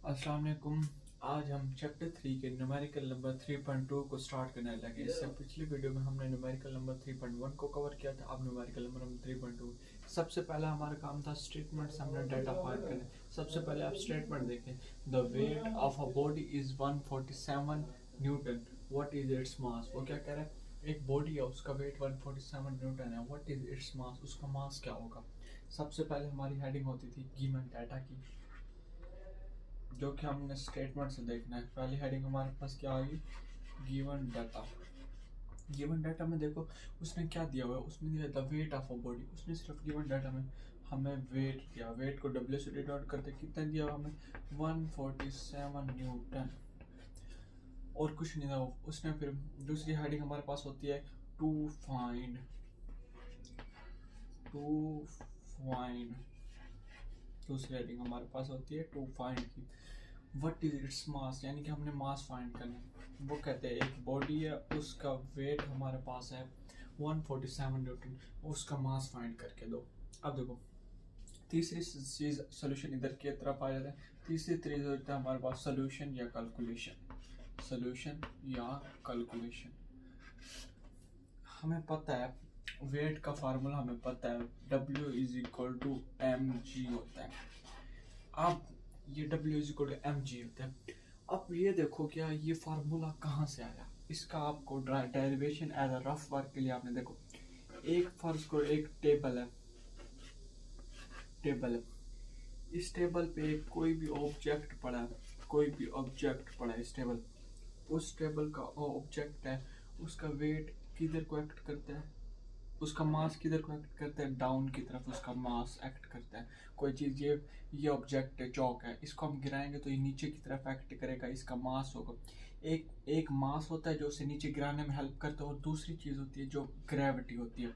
अस्सलाम वालेकुम। आज हम चैप्टर 3 के न्यूमेरिकल नंबर 3.2 को स्टार्ट करने लगे। इससे पिछली वीडियो में हमने न्यूमेरिकल नंबर 3.1 को कवर किया था। अब न्यूमेरिकल नंबर 3.2। सबसे पहला हमारा काम था स्टेटमेंट्स, हमने डाटा फाइंड करना। सबसे पहले आप स्टेटमेंट देखें। The weight of a body is 147 Newton. What is its mass? वो क्या कह रहा है, एक बॉडी है, उसका वेट 147 न्यूटन है। What is its mass? उसका मास क्या होगा? सबसे पहले हमारी हेडिंग होती थी गिवन डाटा की, जो कि हमने स्टेटमेंट से देखना है। पहली हेडिंग हमारे पास क्या आएगी? Given data. गिवन डाटा में देखो उसने क्या दिया हुआ है, उसने दिया the weight of a body. उसने सिर्फ गिवन डाटा में हमें वेट दिया। वेट को डब्ल्यू से डिनोट करते कितना दिया हुआ हमें? 147 न्यूटन, और कुछ नहीं था उसने। फिर दूसरी हेडिंग हमारे पास होती है टू फाइंड। दूसरी हेडिंग हमारे पास होती है टू फाइंड की व्हाट इज इट्स मास, यानी कि हमने मास फाइंड करना है। वो कहते हैं एक बॉडी है, उसका वेट हमारे पास है 147 न्यूटन, उसका मास फाइंड करके दो। अब देखो तीसरी चीज सोल्यूशन इधर की तरफ आ जाता है। तीसरी चीज होता है हमारे पास सोल्यूशन या कैलकुलेशन। सोल्यूशन या कैलकुलेशन। हमें पता है वेट का फार्मूला, हमें पता है W is equal to mg होता है। अब ये W is equal to mg होता है। अब ये देखो क्या ये फार्मूला कहाँ से आया, इसका आपको derivation as a rough work के लिए आपने देखो, एक फर्ज को एक टेबल है, इस टेबल पे कोई भी ऑब्जेक्ट पड़ा है, इस टेबल, उस टेबल का ऑब्जेक्ट है, उसका वेट किधर को एक्ट करता है, उसका मास किधर को एक्ट करता है? डाउन की तरफ उसका मास एक्ट करता है। कोई चीज़ ये ऑब्जेक्ट है, चौक है, इसको हम गिराएंगे तो ये नीचे की तरफ एक्ट करेगा, इसका मास होगा। एक मास होता है जो उसे नीचे गिराने में हेल्प करता है, और दूसरी चीज़ होती है जो ग्रेविटी होती है।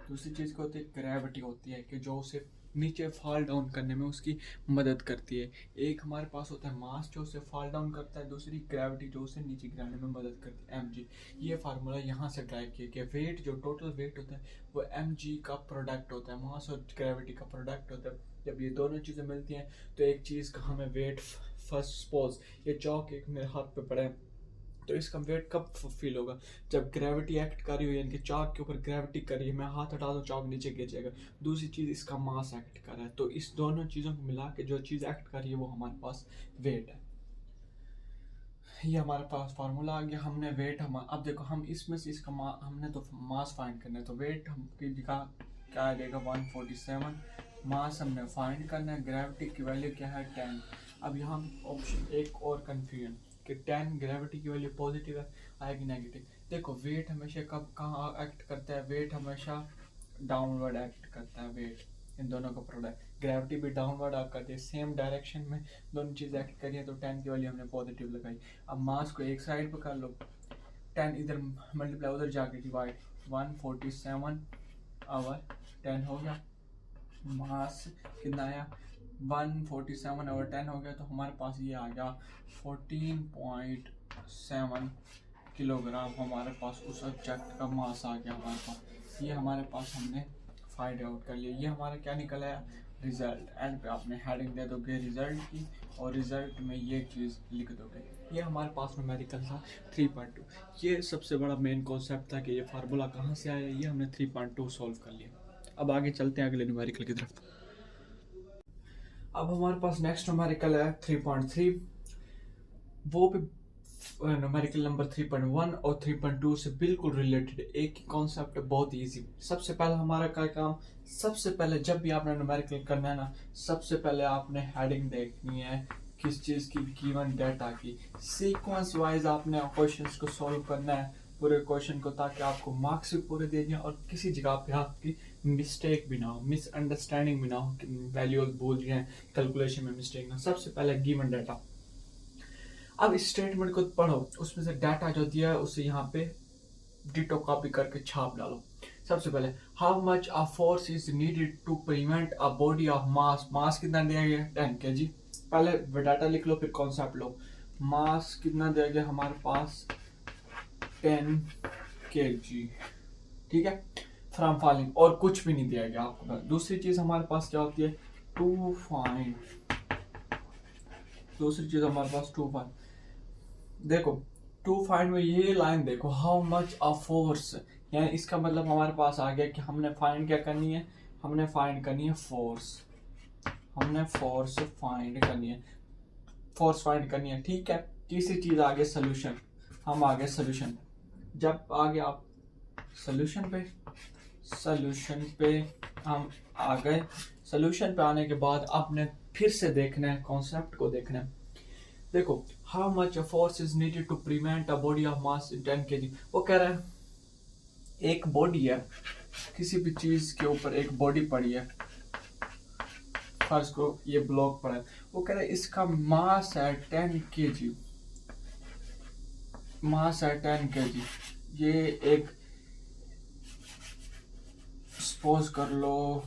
दूसरी चीज़ क्या होती है? ग्रेविटी होती है कि जो उसे नीचे फॉल डाउन करने में उसकी मदद करती है। एक हमारे पास होता है मास जो उसे फॉल डाउन करता है, दूसरी ग्रेविटी जो उसे नीचे गिराने में मदद करती है, mg। ये फार्मूला यहाँ से ड्राइव किया गया। वेट जो टोटल वेट होता है वो mg का प्रोडक्ट होता है, मास और ग्रेविटी का प्रोडक्ट होता है। जब ये दोनों चीज़ें मिलती हैं तो एक चीज़ का हमें वेट, फर्स्ट सपोज ये चौक एक मेरे हाथ पे पड़ा है, तो इसका वेट कब फील होगा? जब ग्रेविटी एक्ट कर रही हो, यानी कि चाक के ऊपर ग्रेविटी कर रही है, मैं हाथ हटा दूं चाक नीचे गिर जाएगा। दूसरी चीज़ इसका मास एक्ट कर रहा है, तो इस दोनों चीज़ों को मिला के जो चीज़ एक्ट कर रही है वो हमारे पास वेट है। ये हमारे पास फार्मूला आ गया। हमने वेट अब देखो हम इसमें से इसका हमने तो मास फाइंड करना है, तो वेट हम की जगह क्या आ जाएगा? 147। मास हमने फाइंड करना है, ग्रेविटी की वैल्यू क्या है? 10। अब यहाँ ऑप्शन एक और कन्फ्यूजन कि 10 ग्रेविटी की वैल्यू पॉजिटिव है, आएगी नेगेटिव। देखो वेट हमेशा कब कहाँ एक्ट करता है? वेट हमेशा डाउनवर्ड एक्ट करता है। वेट इन दोनों का प्रोडक्ट, ग्रेविटी भी डाउनवर्ड एक्ट करती है, सेम डायरेक्शन में दोनों चीज़ एक्ट करी है, तो 10 की वैल्यू हमने पॉजिटिव लगाई। अब मास को एक साइड पर कर लो, 10 इधर मल्टीप्लाई उधर जाके डिवाइड, 147 आवर 10 हो गया। मास कितना आया? 147 ओवर 10 हो गया, तो हमारे पास ये आ गया 14.7 किलोग्राम। हमारे पास उस ऑब्जेक्ट का मास आ गया हमारे पास। ये हमारे पास हमने फाइंड आउट कर लिया। ये हमारा क्या निकला है? रिजल्ट। एंड पे आपने हेडिंग दे दोगे रिजल्ट की, और रिजल्ट में ये चीज़ लिख दोगे। ये हमारे पास न्यूमेरिकल था 3.2। ये सबसे बड़ा मेन कॉन्सेप्ट था कि ये फार्मूला कहाँ से आया, ये हमने 3.2 सॉल्व कर लिया। अब आगे चलते हैं अगले न्यूमेरिकल की तरफ। अब हमारे पास नेक्स्ट न्यूमेरिकल है 3.3। वो भी न्यूमेरिकल नंबर 3.1 और 3.2 से बिल्कुल रिलेटेड एक ही कॉन्सेप्ट है, बहुत इजी। सबसे पहले हमारा क्या काम? सबसे पहले जब भी आपने न्यूमेरिकल करना है ना, सबसे पहले आपने हेडिंग देखनी है किस चीज़ की? गिवन डाटा की। सीक्वेंस वाइज आपने क्वेश्चंस को सॉल्व करना है, पूरे क्वेश्चन को, ताकि आपको मार्क्स भी पूरे दे दें और किसी जगह पे आपकी मिस्टेक भी ना हो, मिसअंडरस्टैंडिंग भी ना हो, वैल्यूज भूल जाए, कैलकुलेशन में मिस्टेक ना। सबसे पहले गिवन डाटा। अब इस स्टेटमेंट को पढ़ो, उसमें से डाटा जो दिया है उसे यहाँ पे डिटो कॉपी करके छाप डालो। सबसे पहले how much a force is needed to prevent a body of mass. Mass कितना दिया गया? 10 kg। पहले डाटा लिख लो, फिर कॉन्सेप्ट लो। मास कितना दिया गया हमारे पास? 10 kg, ठीक है, फ्रॉम फॉलिंग, और कुछ भी नहीं दिया गया आपको। दूसरी चीज हमारे पास क्या होती है? टू फाइंड दूसरी चीज हमारे पास टू फाइंड, देखो टू फाइंड में ये लाइन देखो, हाउ मच अ फोर्स, यानी इसका मतलब हमारे पास आ गया कि हमने फाइंड क्या करनी है, हमने फाइंड करनी है फोर्स, हमने फोर्स फाइंड करनी है, फोर्स फाइंड करनी है, ठीक है। तीसरी चीज आगे सोल्यूशन, हम आगे सोल्यूशन, जब आगे आप सोल्यूशन पे हम आ गए, सोल्यूशन पे आने के बाद आपने फिर से देखना है, कॉन्सेप्ट को देखना है। देखो how much force is needed to prevent a body of mass 10 kg, वो कह रहा है एक बॉडी है, किसी भी चीज के ऊपर एक बॉडी पड़ी है, फर्स्ट को ये ब्लॉक पड़ा है, वो कह रहा है इसका मास है 10 kg, मास है 10 kg, ये एक सपोज कर लो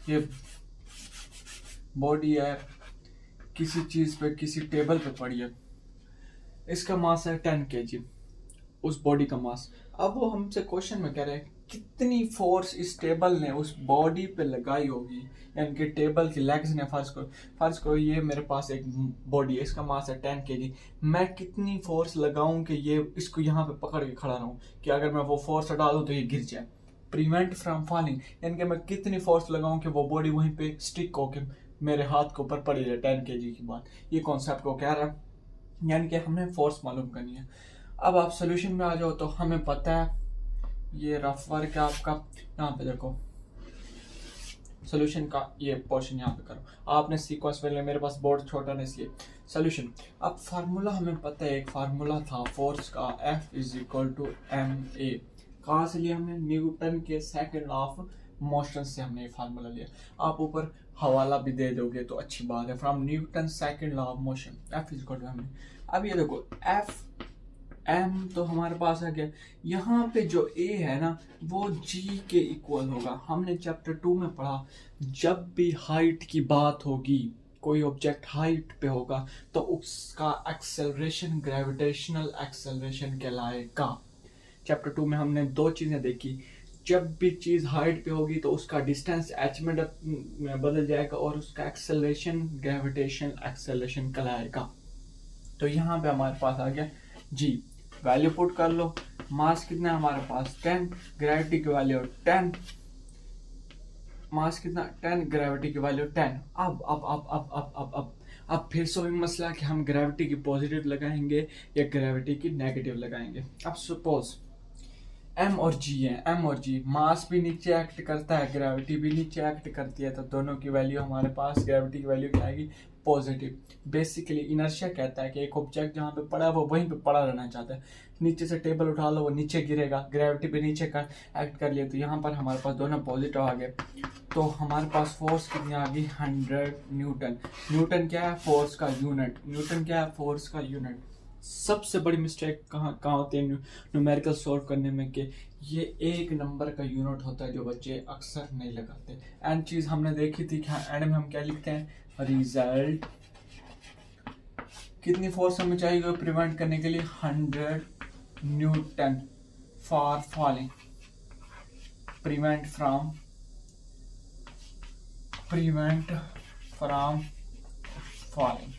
ये बॉडी है, किसी चीज पे, किसी टेबल पे पड़ी है, इसका मास है 10 kg, उस बॉडी का मास। अब वो हमसे क्वेश्चन में कह रहे हैं कितनी फोर्स इस टेबल ने उस बॉडी पे लगाई होगी, यानी कि टेबल की लेग्स ने, फर्ज करो ये मेरे पास एक बॉडी है, इसका मास है 10 kg, मैं कितनी फोर्स लगाऊं कि ये इसको यहाँ पे पकड़ के खड़ा रहूं, कि अगर मैं वो फोर्स हटा दूं तो ये गिर जाए, प्रिवेंट फ्रॉम फॉलिंग, यानी कि मैं कितनी फोर्स लगाऊं कि वो बॉडी वहीं पे स्टिक होके मेरे हाथ के ऊपर पड़ी रहे 10 kg की बात, ये कॉन्सेप्ट को कह रहा है, यानी कि हमने फोर्स मालूम करनी है। अब आप सोल्यूशन में आ जाओ तो हमें पता है, ये रफ वर्क है आपका, यहाँ पे देखो सोल्यूशन का ये पोर्शन यहाँ पे करो, आपने सीक्वेंस में, मेरे पास बोर्ड छोटा नहीं इसलिए सोल्यूशन। अब फार्मूला हमें पता है, एक फार्मूला था फोर्स का, F is equal to ma, कहाँ से लिया हमने, न्यूटन के सेकंड लॉ ऑफ मोशन से हमने ये फार्मूला लिया, आप ऊपर हवाला भी दे दोगे तो अच्छी बात है, from Newton second law of motion, F is equal to ma। अब ये देखो F m तो हमारे पास आ गया, यहाँ पे जो a है ना वो g के इक्वल होगा, हमने चैप्टर 2 में पढ़ा, जब भी हाइट की बात होगी, कोई ऑब्जेक्ट हाइट पे होगा तो उसका एक्सेलरेशन ग्रेविटेशनल एक्सेलरेशन कहलाएगा। चैप्टर 2 में हमने दो चीजें देखी, जब भी चीज हाइट पे होगी तो उसका डिस्टेंस h में बदल जाएगा और उसका एक्सेलरेशन ग्रेविटेशनल एक्सेलरेशन कहलाएगा। तो यहाँ पे हमारे पास आ गया g, वैल्यू पुट कर लो, मास कितना है हमारे पास 10, ग्रेविटी की वैल्यू 10, मास कितना 10, ग्रेविटी की वैल्यू 10। अब फिर से वही मसला कि हम ग्रेविटी की पॉजिटिव लगाएंगे या ग्रेविटी की नेगेटिव लगाएंगे। अब सपोज m और g है, m और g, मास भी नीचे एक्ट करता है, ग्रेविटी भी नीचे एक्ट करती है, तो दोनों की वैल्यू हमारे पास, ग्रेविटी की वैल्यू क्या आएगी, पॉजिटिव। बेसिकली इनर्शिया कहता है कि एक ऑब्जेक्ट जहाँ पे पड़ा है वो वहीं पे पड़ा रहना चाहता है, नीचे से टेबल उठा लो वो नीचे गिरेगा, ग्रेविटी भी नीचे का एक्ट कर लिया, तो यहाँ पर हमारे पास दोनों पॉजिटिव आ गए, तो हमारे पास फोर्स कितनी आ गई 100 न्यूटन। न्यूटन क्या है, फोर्स का यूनिट, न्यूटन क्या है, फोर्स का यूनिट। सबसे बड़ी मिस्टेक कहाँ होती है न्यूमेरिकल सॉल्व करने में, कि ये एक नंबर का यूनिट होता है जो बच्चे अक्सर नहीं लगाते। एंड चीज हमने देखी थी कि एंड में हम क्या लिखते हैं, रिजल्ट, कितनी फोर्स हमें चाहिए प्रिवेंट करने के लिए, 100 Newton for falling, prevent from falling,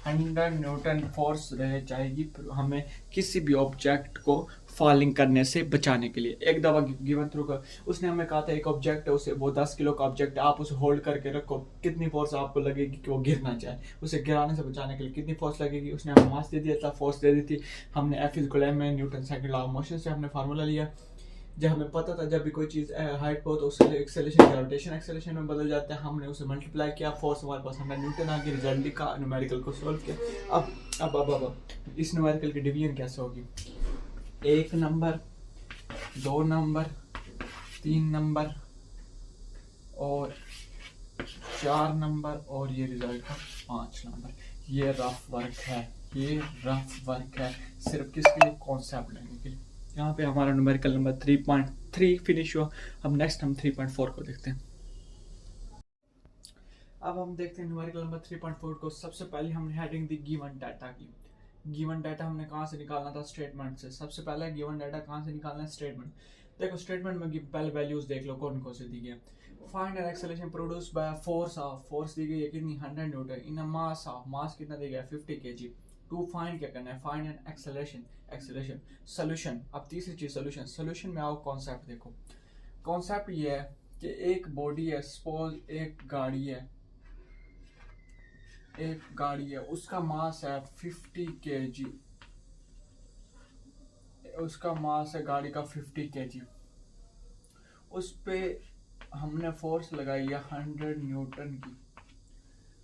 100 Newton force रह जाएगी हमें किसी भी ऑब्जेक्ट को फॉलिंग करने से बचाने के लिए। एक दफा गिवन थ्रू का उसने हमें कहा था एक ऑब्जेक्ट है, उसे वो 10 किलो का ऑब्जेक्ट है, आप उसे होल्ड करके रखो, कितनी फोर्स आपको लगेगी कि वो गिर ना जाए, उसे गिराने से बचाने के लिए कितनी फोर्स लगेगी, उसने हमें मास दे दिया था, फोर्स दे दी थी, हमने F equal m Newton second law of motion से हमने फार्मूला लिया। जब हमें पता था जब भी कोई चीज हाइट पे हो तो उससे एक्सेलरेशन ग्रेविटेशन एक्सेलरेशन में बदल जाता है, हमने उसे मल्टीप्लाई किया, फोर्स हमारे पास 100 न्यूटन आ गया, रिजल्ट लिखा, न्यूमेरिकल को सॉल्व किया। अब इस न्यूमेरिकल की डिवीजन कैसे होगी, 1 नंबर, 2 नंबर, 3 नंबर और 4 नंबर, और ये रिजल्ट का 5 नंबर। ये रफ वर्क है, ये रफ वर्क है सिर्फ किसके लिए, कॉन्सेप्ट लेने के लिए। यहाँ पे हमारा न्यूमेरिकल नंबर 3.3 फिनिश हुआ। अब नेक्स्ट हम 3.4 को देखते हैं। अब हम देखते हैं न्यूमेरिकल नंबर 3.4 को। सबसे पहले हमने हेडिंग दी गिवन डाटा की। गिवन डाटा हमने कहाँ से निकालना था, स्टेटमेंट से। सबसे पहले गिवन डाटा कहाँ से निकालना है, स्टेटमेंट। देखो स्टेटमेंट में पहले वैल्यूज देख लो कौन कौन से दी गए। Find an acceleration produced by force दी गई है कितनी 100 न्यूटन इन अ मास कितना दी गया 50 kg। टू फाइंड क्या करना है, फाइंड एन एक्सेलरेशन सोल्यूशन। अब तीसरी चीज सोल्यूशन में आओ, कॉन्सेप्ट देखो। कॉन्सेप्ट ये है कि एक बॉडी है, सपोज एक गाड़ी है, उसका मास है 50 kg, उसका मास है गाड़ी का 50 kg। उस पे हमने फोर्स लगाई है 100 न्यूटन की।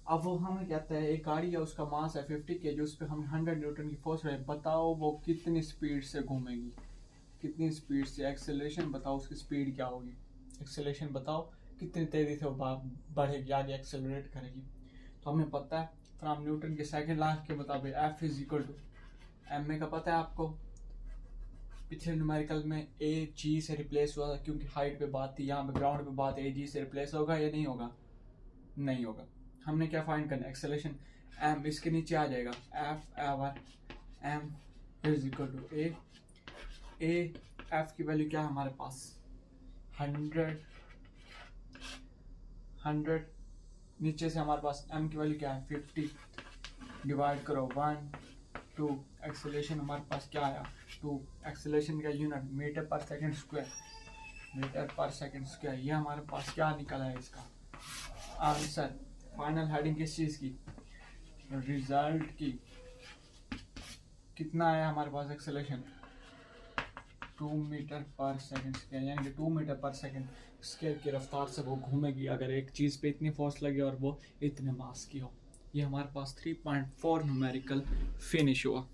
अब वो हमें कहता है एक गाड़ी है, उसका मास है 50 kg, उस पे हमने 100 न्यूटन की फोर्स लगाई, बताओ वो कितनी स्पीड से घूमेगी, कितनी स्पीड से। एक्सेलरेशन बताओ, उसकी स्पीड क्या होगी, एक्सेलरेशन बताओ कितनी तेजी से वो बढ़ेगी, आगे एक्सेलरेट करेगी। तो हमें पता है फ्रॉम न्यूटन के सेकंड लॉ के मुताबिक F is equal to M A का पता है आपको, पिछले न्यूमेरिकल में ए जी से रिप्लेस हुआ था क्योंकि हाइट पे बात थी, यहाँ पे ग्राउंड पे बात है, ए जी से रिप्लेस होगा या नहीं होगा, नहीं होगा। हमने क्या फाइंड करना है, एक्सेलरेशन एम इसके नीचे आ जाएगा, F over M is equal to A F की वैल्यू क्या है हमारे पास 100, नीचे से हमारे पास एम की वैल्यू क्या है 50, डिवाइड करो 1 2, एक्सेलरेशन हमारे पास क्या आया 2, एक्सेलरेशन का यूनिट मीटर पर सेकंड स्क्वायर, ये हमारे पास क्या निकला है इसका आंसर। फाइनल हेडिंग किस चीज़ की, रिजल्ट की, कितना आया हमारे पास एक्सेलरेशन 2 मीटर पर सेकंड स्क्वायर, यानी कि 2 मीटर पर सेकंड स्क्वायर की रफ्तार से वो घूमेगी अगर एक चीज़ पे इतनी फोर्स लगे और वो इतने मास की हो। ये हमारे पास 3.4 न्यूमेरिकल फिनिश हुआ।